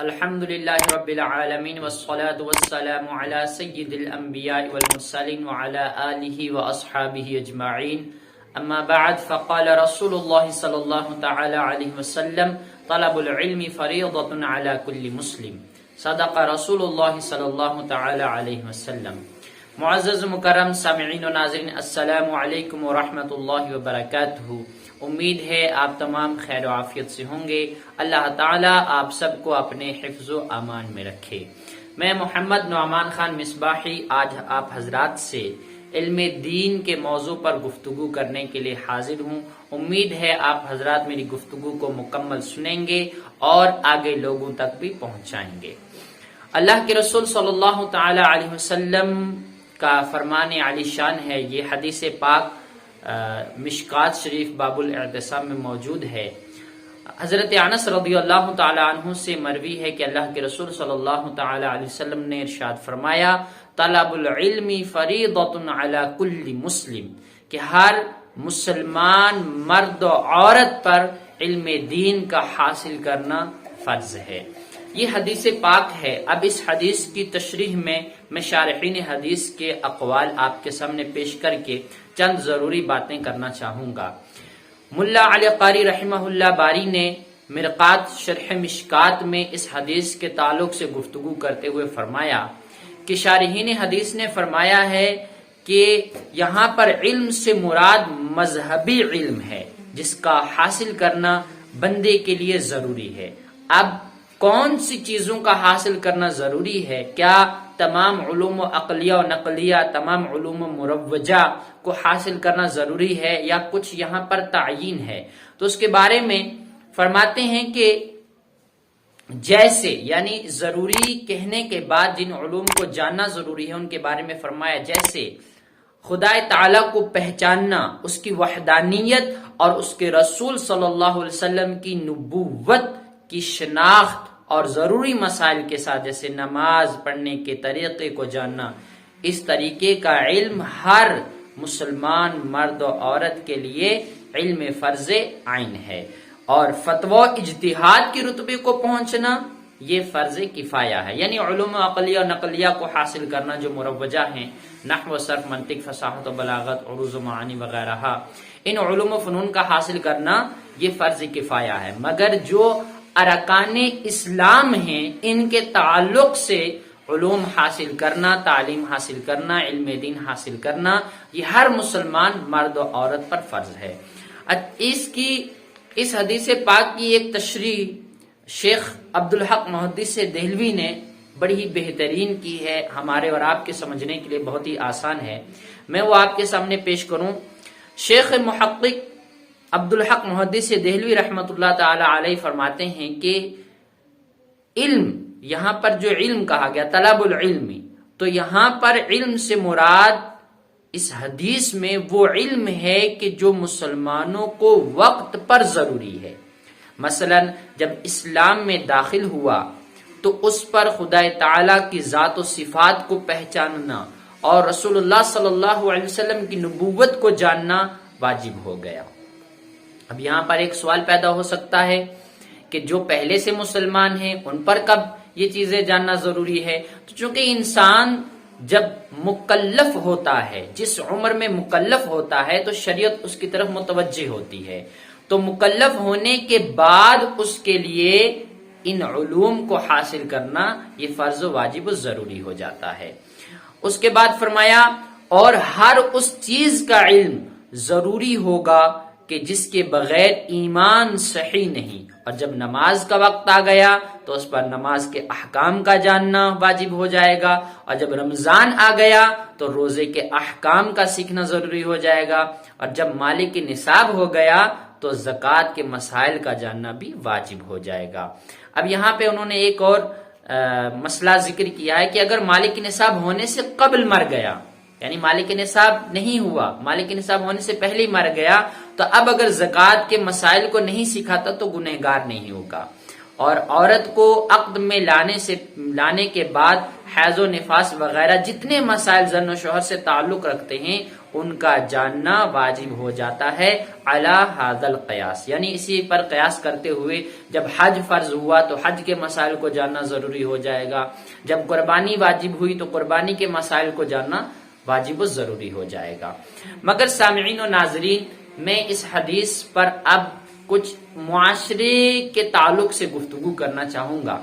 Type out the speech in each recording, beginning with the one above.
الحمد للہ رب العالمین والصلاة والسلام علی سید الانبیاء والمرسلین وعلی آلہ واصحابہ اجمعین اما بعد فقال رسول اللہ صلی اللہ تعالی علیہ وسلم طلب العلم فریضۃ علی کل مسلم صدق رسول اللہ صلی اللہ تعالی علیہ وسلم۔ معزز مکرم سامعین و ناظرین، السلام علیکم ورحمۃ اللہ وبرکاتہ۔ امید ہے آپ تمام خیر و عافیت سے ہوں گے۔ اللہ تعالیٰ آپ سب کو اپنے حفظ و امان میں رکھے۔ میں محمد نعمان خان مصباحی آج آپ حضرات سے علم دین کے موضوع پر گفتگو کرنے کے لیے حاضر ہوں۔ امید ہے آپ حضرات میری گفتگو کو مکمل سنیں گے اور آگے لوگوں تک بھی پہنچائیں گے۔ اللہ کے رسول صلی اللہ تعالی علیہ وسلم کا فرمان علی شان ہے، یہ حدیث پاک مشکات شریف باب الاعتصام میں موجود ہے۔ حضرت انس رضی اللہ تعالی عنہ سے مروی ہے کہ اللہ کے رسول صلی اللہ تعالی علیہ وسلم نے ارشاد فرمایا، طلب العلم فریضۃ علی کل مسلم، کہ ہر مسلمان مرد و عورت پر علم دین کا حاصل کرنا فرض ہے۔ یہ حدیث پاک ہے۔ اب اس حدیث کی تشریح میں شارحین حدیث کے اقوال آپ کے سامنے پیش کر کے چند ضروری باتیں کرنا چاہوں گا۔ ملا علی قاری رحمہ اللہ باری نے مرقات شرح مشکات میں اس حدیث کے تعلق سے گفتگو کرتے ہوئے فرمایا کہ شارحین حدیث نے فرمایا ہے کہ یہاں پر علم سے مراد مذہبی علم ہے جس کا حاصل کرنا بندے کے لیے ضروری ہے۔ اب کون سی چیزوں کا حاصل کرنا ضروری ہے؟ کیا تمام علوم عقلیہ و نقلیہ، تمام علوم مروجہ کو حاصل کرنا ضروری ہے یا کچھ یہاں پر تعیین ہے؟ تو اس کے بارے میں فرماتے ہیں کہ جیسے، یعنی ضروری کہنے کے بعد جن علوم کو جاننا ضروری ہے ان کے بارے میں فرمایا، جیسے خدا تعالی کو پہچاننا، اس کی وحدانیت اور اس کے رسول صلی اللہ علیہ وسلم کی نبوت کی شناخت اور ضروری مسائل کے ساتھ، جیسے نماز پڑھنے کے طریقے کو جاننا، اس طریقے کا علم ہر مسلمان مرد و عورت کے لیے علم فرض عین ہے۔ اور فتوی اجتہاد کے رتبے کو پہنچنا یہ فرض کفایہ ہے، یعنی علوم عقلیہ و نقلیہ کو حاصل کرنا جو مروجہ ہیں، نحو، صرف، منطق، فصاحت و بلاغت، عروض و معانی وغیرہ، ان علوم و فنون کا حاصل کرنا یہ فرض کفایہ ہے۔ مگر جو ارکان اسلام ہیں ان کے تعلق سے علوم حاصل کرنا، تعلیم حاصل کرنا، علم دین حاصل کرنا یہ ہر مسلمان مرد و عورت پر فرض ہے۔ اس حدیث پاک کی ایک تشریح شیخ عبدالحق محدث دہلوی نے بڑی ہی بہترین کی ہے، ہمارے اور آپ کے سمجھنے کے لیے بہت ہی آسان ہے، میں وہ آپ کے سامنے پیش کروں۔ شیخ محقق عبدالحق محدث دہلوی رحمۃ اللہ تعالی علیہ فرماتے ہیں کہ علم، یہاں پر جو علم کہا گیا طلب العلم، تو یہاں پر علم سے مراد اس حدیث میں وہ علم ہے کہ جو مسلمانوں کو وقت پر ضروری ہے۔ مثلا جب اسلام میں داخل ہوا تو اس پر خدا تعالی کی ذات و صفات کو پہچاننا اور رسول اللہ صلی اللہ علیہ وسلم کی نبوت کو جاننا واجب ہو گیا۔ اب یہاں پر ایک سوال پیدا ہو سکتا ہے کہ جو پہلے سے مسلمان ہیں ان پر کب یہ چیزیں جاننا ضروری ہے؟ تو چونکہ انسان جب مکلف ہوتا ہے، جس عمر میں مکلف ہوتا ہے تو شریعت اس کی طرف متوجہ ہوتی ہے، تو مکلف ہونے کے بعد اس کے لیے ان علوم کو حاصل کرنا یہ فرض و واجب و ضروری ہو جاتا ہے۔ اس کے بعد فرمایا، اور ہر اس چیز کا علم ضروری ہوگا کہ جس کے بغیر ایمان صحیح نہیں، اور جب نماز کا وقت آ گیا تو اس پر نماز کے احکام کا جاننا واجب ہو جائے گا، اور جب رمضان آ گیا تو روزے کے احکام کا سیکھنا ضروری ہو جائے گا، اور جب مال کے نصاب ہو گیا تو زکوٰۃ کے مسائل کا جاننا بھی واجب ہو جائے گا۔ اب یہاں پہ انہوں نے ایک اور مسئلہ ذکر کیا ہے کہ اگر مالک نصاب ہونے سے قبل مر گیا، یعنی مالک نصاب نہیں ہوا، مالک نصاب ہونے سے پہلے ہی مر گیا، تو اب اگر زکوٰۃ کے مسائل کو نہیں سکھاتا تو گنہگار نہیں ہوگا۔ اور عورت کو عقد میں لانے کے بعد حیض و نفاس وغیرہ جتنے مسائل زن و شوہر سے تعلق رکھتے ہیں ان کا جاننا واجب ہو جاتا ہے علی ھذا القیاس، یعنی اسی پر قیاس کرتے ہوئے جب حج فرض ہوا تو حج کے مسائل کو جاننا ضروری ہو جائے گا، جب قربانی واجب ہوئی تو قربانی کے مسائل کو جاننا واجب و ضروری ہو جائے گا۔ مگر سامعین و ناظرین، میں اس حدیث پر اب کچھ معاشرے کے تعلق سے گفتگو کرنا چاہوں گا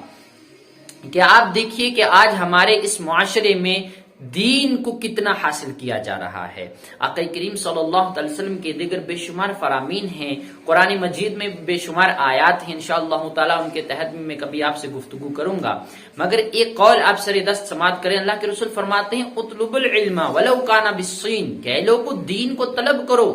کہ آپ دیکھیے کہ آج ہمارے اس معاشرے میں دین کو کتنا حاصل کیا جا رہا ہے۔ آقا کریم صلی اللہ علیہ وسلم کے دیگر بے شمار فرامین ہیں، قرآن مجید میں بے شمار آیات ہیں، انشاءاللہ تعالیٰ ان کے تحت میں کبھی آپ سے گفتگو کروں گا۔ مگر ایک قول آپ سر دست سماعت کریں، اللہ کے رسول فرماتے ہیں اطلب العلم ولو کان بالصین، کہ لوگو دین کو طلب کرو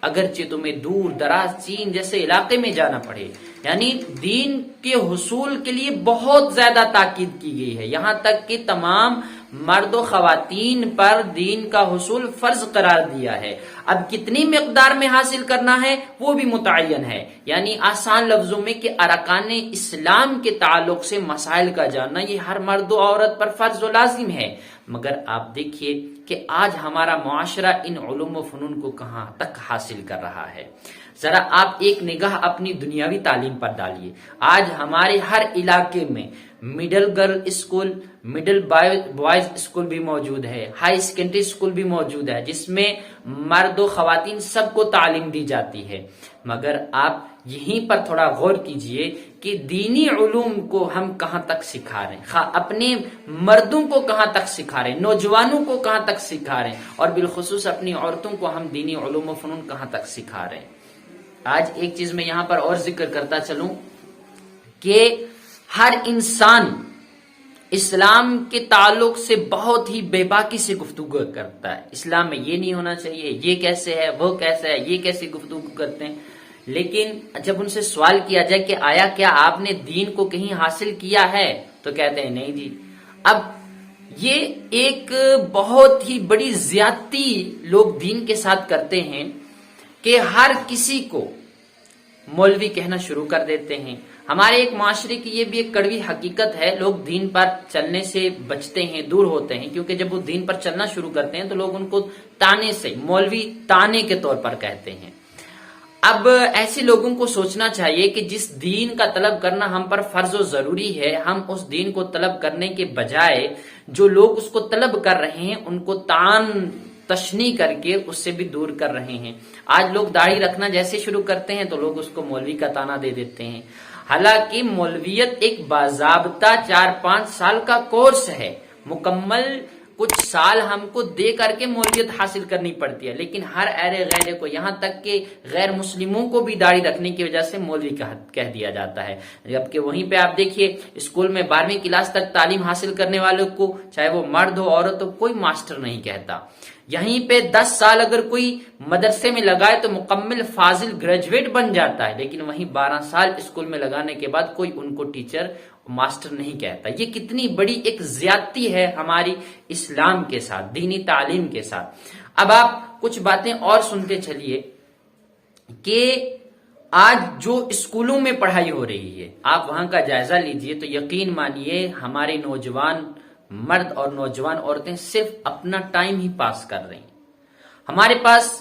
اگرچہ تمہیں دور دراز چین جیسے علاقے میں جانا پڑے، یعنی دین کے حصول کے لیے بہت زیادہ تاکید کی گئی ہے، یہاں تک کہ تمام مرد و خواتین پر دین کا حصول فرض قرار دیا ہے۔ اب کتنی مقدار میں حاصل کرنا ہے وہ بھی متعین ہے، یعنی آسان لفظوں میں کہ ارکان اسلام کے تعلق سے مسائل کا جاننا یہ ہر مرد و عورت پر فرض و لازم ہے۔ مگر آپ دیکھیے کہ آج ہمارا معاشرہ ان علوم و فنون کو کہاں تک حاصل کر رہا ہے۔ ذرا آپ ایک نگاہ اپنی دنیاوی تعلیم پر ڈالیے، آج ہمارے ہر علاقے میں middle girl school, middle boys school بھی موجود ہے، ہائی سیکنڈری اسکول بھی موجود ہے، جس میں مرد و خواتین سب کو تعلیم دی جاتی ہے۔ مگر آپ یہیں پر تھوڑا غور کیجئے کہ دینی علوم کو ہم کہاں تک سکھا رہے ہیں، اپنے مردوں کو کہاں تک سکھا رہے ہیں، نوجوانوں کو کہاں تک سکھا رہے ہیں، اور بالخصوص اپنی عورتوں کو ہم دینی علوم و فنون کہاں تک سکھا رہے ہیں۔ آج ایک چیز میں یہاں پر اور ذکر کرتا چلوں کہ ہر انسان اسلام کے تعلق سے بہت ہی بے باکی سے گفتگو کرتا ہے، اسلام میں یہ نہیں ہونا چاہیے، یہ کیسے ہے، وہ کیسے ہے، یہ کیسی گفتگو کرتے ہیں۔ لیکن جب ان سے سوال کیا جائے کہ آیا کیا آپ نے دین کو کہیں حاصل کیا ہے تو کہتے ہیں نہیں جی۔ اب یہ ایک بہت ہی بڑی زیادتی لوگ دین کے ساتھ کرتے ہیں کہ ہر کسی کو مولوی کہنا شروع کر دیتے ہیں۔ ہمارے ایک معاشرے کی یہ بھی ایک کڑوی حقیقت ہے، لوگ دین پر چلنے سے بچتے ہیں، دور ہوتے ہیں، کیونکہ جب وہ دین پر چلنا شروع کرتے ہیں تو لوگ ان کو تانے سے، مولوی تانے کے طور پر کہتے ہیں۔ اب ایسے لوگوں کو سوچنا چاہیے کہ جس دین کا طلب کرنا ہم پر فرض و ضروری ہے، ہم اس دین کو طلب کرنے کے بجائے جو لوگ اس کو طلب کر رہے ہیں ان کو تان تشنی کر کے اس سے بھی دور کر رہے ہیں۔ آج لوگ داڑھی رکھنا جیسے شروع کرتے ہیں تو لوگ اس کو مولوی کا تانا دے دیتے ہیں، حالانکہ مولویت ایک باضابطہ 4-5 سال کا کورس ہے، مکمل کچھ سال ہم کو دے کر کے مولویت حاصل کرنی پڑتی ہے، لیکن ہر ایرے غیرے کو، یہاں تک کہ غیر مسلموں کو بھی داڑھی رکھنے کی وجہ سے مولوی کہہ دیا جاتا ہے، جبکہ وہیں پہ آپ دیکھیے اسکول میں 12ویں کلاس تک تعلیم حاصل کرنے والوں کو، چاہے وہ مرد ہو عورت ہو، کوئی ماسٹر نہیں کہتا۔ یہیں پہ 10 سال اگر کوئی مدرسے میں لگائے تو مکمل فاضل گریجویٹ بن جاتا ہے، لیکن وہیں 12 سال اسکول میں لگانے کے بعد کوئی ان کو ٹیچر ماسٹر نہیں کہتا۔ یہ کتنی بڑی ایک زیادتی ہے ہماری اسلام کے ساتھ، دینی تعلیم کے ساتھ۔ اب آپ کچھ باتیں اور سنتے چلیے کہ آج جو اسکولوں میں پڑھائی ہو رہی ہے، آپ وہاں کا جائزہ لیجئے تو یقین مانیے ہمارے نوجوان مرد اور نوجوان عورتیں صرف اپنا ٹائم ہی پاس کر رہے ہیں۔ ہمارے پاس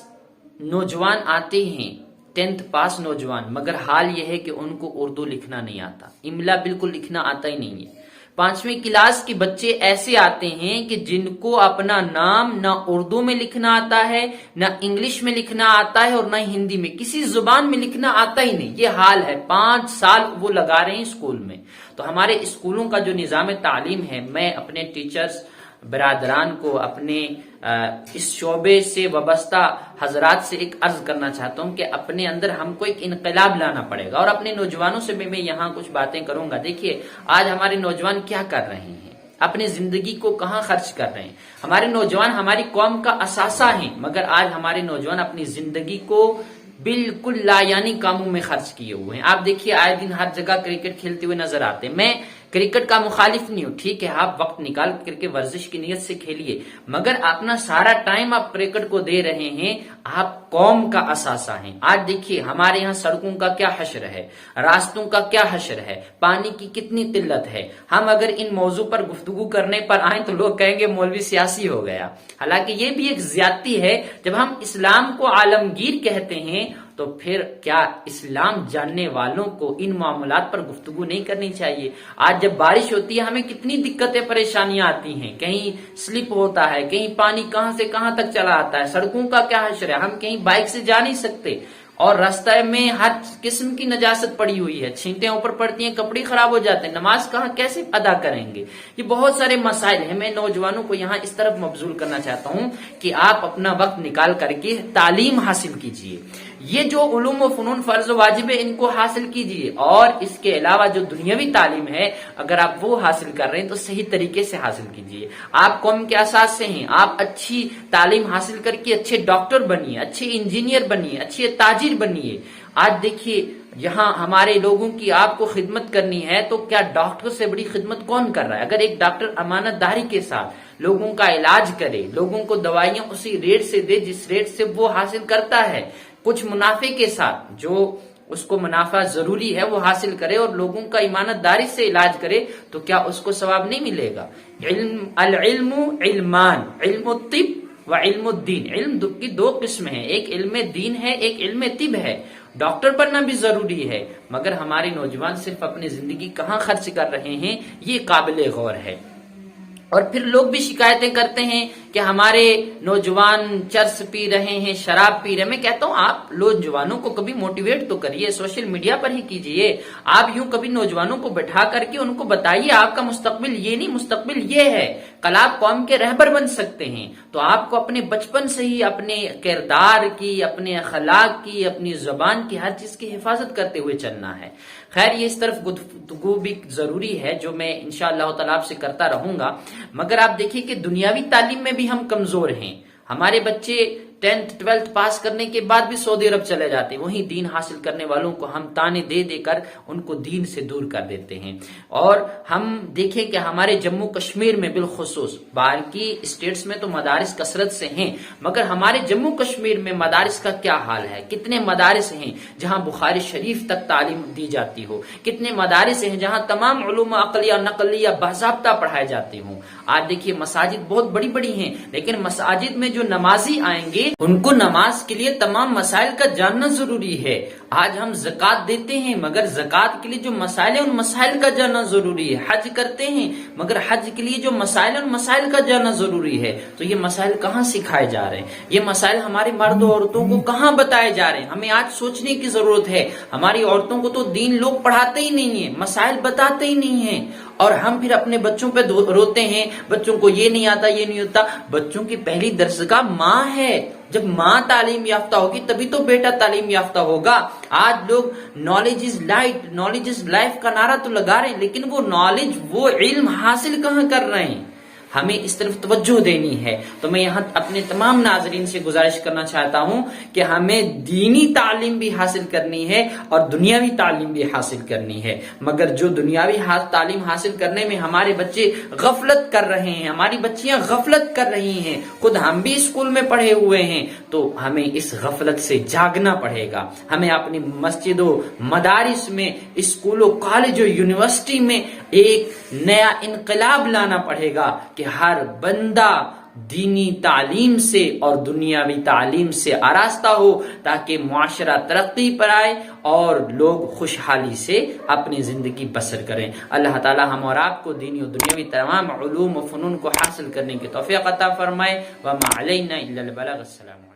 نوجوان آتے ہیں 10th پاس نوجوان، مگر حال یہ ہے کہ ان کو اردو لکھنا نہیں آتا، املا بالکل لکھنا آتا ہی نہیں ہے۔ 5ویں کلاس کے بچے ایسے آتے ہیں کہ جن کو اپنا نام نہ اردو میں لکھنا آتا ہے، نہ انگلش میں لکھنا آتا ہے، اور نہ ہندی میں، کسی زبان میں لکھنا آتا ہی نہیں۔ یہ حال ہے، 5 سال وہ لگا رہے ہیں اسکول میں۔ تو ہمارے اسکولوں کا جو نظام تعلیم ہے، میں اپنے ٹیچرز برادران کو، اپنے اس شعبے سے وابستہ حضرات سے ایک عرض کرنا چاہتا ہوں کہ اپنے اندر ہم کو ایک انقلاب لانا پڑے گا، اور اپنے نوجوانوں سے بھی میں یہاں کچھ باتیں کروں گا۔ دیکھیے آج ہمارے نوجوان کیا کر رہے ہیں، اپنی زندگی کو کہاں خرچ کر رہے ہیں۔ ہمارے نوجوان ہماری قوم کا اثاثہ ہیں، مگر آج ہمارے نوجوان اپنی زندگی کو بالکل لا یعنی کاموں میں خرچ کیے ہوئے ہیں۔ آپ دیکھیے آئے دن ہر جگہ کرکٹ کھیلتے ہوئے نظر آتے ہیں۔ میں کرکٹ کا مخالف نہیں ہوں، ٹھیک ہے آپ وقت نکال کر کے ورزش کی نیت سے کھیلیے، مگر اپنا سارا ٹائم آپ کرکٹ کو دے رہے ہیں، آپ قوم کا اثاثہ ہیں۔ آج دیکھیے ہمارے یہاں سڑکوں کا کیا حشر ہے، راستوں کا کیا حشر ہے، پانی کی کتنی قلت ہے۔ ہم اگر ان موضوع پر گفتگو کرنے پر آئیں تو لوگ کہیں گے مولوی سیاسی ہو گیا، حالانکہ یہ بھی ایک زیادتی ہے۔ جب ہم اسلام کو عالمگیر کہتے ہیں تو پھر کیا اسلام جاننے والوں کو ان معاملات پر گفتگو نہیں کرنی چاہیے؟ آج جب بارش ہوتی ہے ہمیں کتنی دقتیں پریشانیاں آتی ہیں، کہیں سلپ ہوتا ہے، کہیں پانی کہاں سے کہاں تک چلا آتا ہے، سڑکوں کا کیا حشر ہے، ہم کہیں بائک سے جا نہیں سکتے، اور راستہ میں ہر قسم کی نجاست پڑی ہوئی ہے، چھینٹیں اوپر پڑتی ہیں، کپڑے خراب ہو جاتے ہیں، نماز کہاں کیسے ادا کریں گے؟ یہ بہت سارے مسائل ہیں۔ میں نوجوانوں کو یہاں اس طرف مبذول کرنا چاہتا ہوں کہ آپ اپنا وقت نکال کر کے تعلیم حاصل کیجئے، یہ جو علوم و فنون فرض و واجب ہے ان کو حاصل کیجئے، اور اس کے علاوہ جو دنیاوی تعلیم ہے اگر آپ وہ حاصل کر رہے ہیں تو صحیح طریقے سے حاصل کیجئے۔ آپ قوم کے اساس سے ہیں، آپ اچھی تعلیم حاصل کر کے اچھے ڈاکٹر بنیے، اچھے انجینئر بنیے، اچھے تاجر بنیے۔ آج دیکھیے یہاں ہمارے لوگوں کی آپ کو خدمت کرنی ہے تو کیا ڈاکٹر سے بڑی خدمت کون کر رہا ہے؟ اگر ایک ڈاکٹر امانت داری کے ساتھ لوگوں کا علاج کرے، لوگوں کو دوائیاں اسی ریٹ سے دے جس ریٹ سے وہ حاصل کرتا ہے، کچھ منافع کے ساتھ جو اس کو منافع ضروری ہے وہ حاصل کرے اور لوگوں کا ایمانت داری سے علاج کرے، تو کیا اس کو ثواب نہیں ملے گا؟ العلم علمان، علم الطب و علم الدین۔ علم کی دو قسم ہیں، ایک علم دین ہے، ایک علم طب ہے۔ ڈاکٹر بننا بھی ضروری ہے، مگر ہمارے نوجوان صرف اپنی زندگی کہاں خرچ کر رہے ہیں یہ قابل غور ہے۔ اور پھر لوگ بھی شکایتیں کرتے ہیں کہ ہمارے نوجوان چرس پی رہے ہیں، شراب پی رہے ہیں۔ میں کہتا ہوں آپ نوجوانوں کو کبھی موٹیویٹ تو کریے، سوشل میڈیا پر ہی کیجئے۔ آپ یوں کبھی نوجوانوں کو بٹھا کر کے ان کو بتائیے آپ کا مستقبل یہ نہیں، مستقبل یہ ہے، کل آپ قوم کے رہبر بن سکتے ہیں۔ تو آپ کو اپنے بچپن سے ہی اپنے کردار کی، اپنے اخلاق کی، اپنی زبان کی، ہر چیز کی حفاظت کرتے ہوئے چلنا ہے۔ خیر یہ اس طرف گفتگو بھی ضروری ہے جو میں انشاءاللہ تعالیٰ آپ سے کرتا رہوں گا، مگر آپ دیکھیے کہ دنیاوی تعلیم میں بھی ہم کمزور ہیں۔ ہمارے بچے 10th 12th پاس کرنے کے بعد بھی سعودی عرب چلے جاتے ہیں، وہیں دین حاصل کرنے والوں کو ہم تانے دے دے کر ان کو دین سے دور کر دیتے ہیں۔ اور ہم دیکھیں کہ ہمارے جموں کشمیر میں بالخصوص، باقی اسٹیٹس میں تو مدارس کثرت سے ہیں، مگر ہمارے جموں کشمیر میں مدارس کا کیا حال ہے؟ کتنے مدارس ہیں جہاں بخاری شریف تک تعلیم دی جاتی ہو، کتنے مدارس ہیں جہاں تمام علوم عقلیہ نقلیہ باضابطہ پڑھائے جاتے ہوں۔ آج دیکھیے مساجد بہت بڑی بڑی ہیں، لیکن مساجد میں جو نمازی آئیں گے ان کو نماز کے لیے تمام مسائل کا جاننا ضروری ہے۔ آج ہم زکوٰۃ دیتے ہیں مگر زکوٰۃ کے لیے جو مسائل ہیں ان مسائل کا جاننا ضروری ہے۔ حج کرتے ہیں مگر حج کے لیے جو مسائل ہیں ان مسائل کا جاننا ضروری ہے۔ تو یہ مسائل کہاں سکھائے جا رہے ہیں؟ یہ مسائل ہماری مرد و عورتوں کو کہاں بتائے جا رہے ہیں؟ ہمیں آج سوچنے کی ضرورت ہے۔ ہماری عورتوں کو تو دین لوگ پڑھاتے ہی نہیں ہیں، مسائل بتاتے ہی نہیں ہیں، اور ہم پھر اپنے بچوں پہ روتے ہیں، بچوں کو یہ نہیں آتا، یہ نہیں ہوتا۔ بچوں کی پہلی درسگاہ ماں ہے، جب ماں تعلیم یافتہ ہوگی تبھی تو بیٹا تعلیم یافتہ ہوگا۔ آج لوگ knowledge is light, knowledge is life کا نعرہ تو لگا رہے ہیں، لیکن وہ نالج، وہ علم حاصل کہاں کر رہے ہیں؟ ہمیں اس طرف توجہ دینی ہے۔ تو میں یہاں اپنے تمام ناظرین سے گزارش کرنا چاہتا ہوں کہ ہمیں دینی تعلیم بھی حاصل کرنی ہے اور دنیاوی تعلیم بھی حاصل کرنی ہے، مگر جو دنیاوی تعلیم حاصل کرنے میں ہمارے بچے غفلت کر رہے ہیں، ہماری بچیاں غفلت کر رہی ہیں، خود ہم بھی اسکول میں پڑھے ہوئے ہیں، تو ہمیں اس غفلت سے جاگنا پڑے گا۔ ہمیں اپنی مسجدوں، مدارس میں، اسکولوں، کالجوں، یونیورسٹی میں ایک نیا انقلاب لانا پڑے گا کہ ہر بندہ دینی تعلیم سے اور دنیاوی تعلیم سے آراستہ ہو، تاکہ معاشرہ ترقی پر آئے اور لوگ خوشحالی سے اپنی زندگی بسر کریں۔ اللہ تعالی ہم اور آپ کو دینی و دنیاوی تمام علوم و فنون کو حاصل کرنے کی توفیق عطا فرمائے۔ وما علینا الا البلاغ۔ السلام۔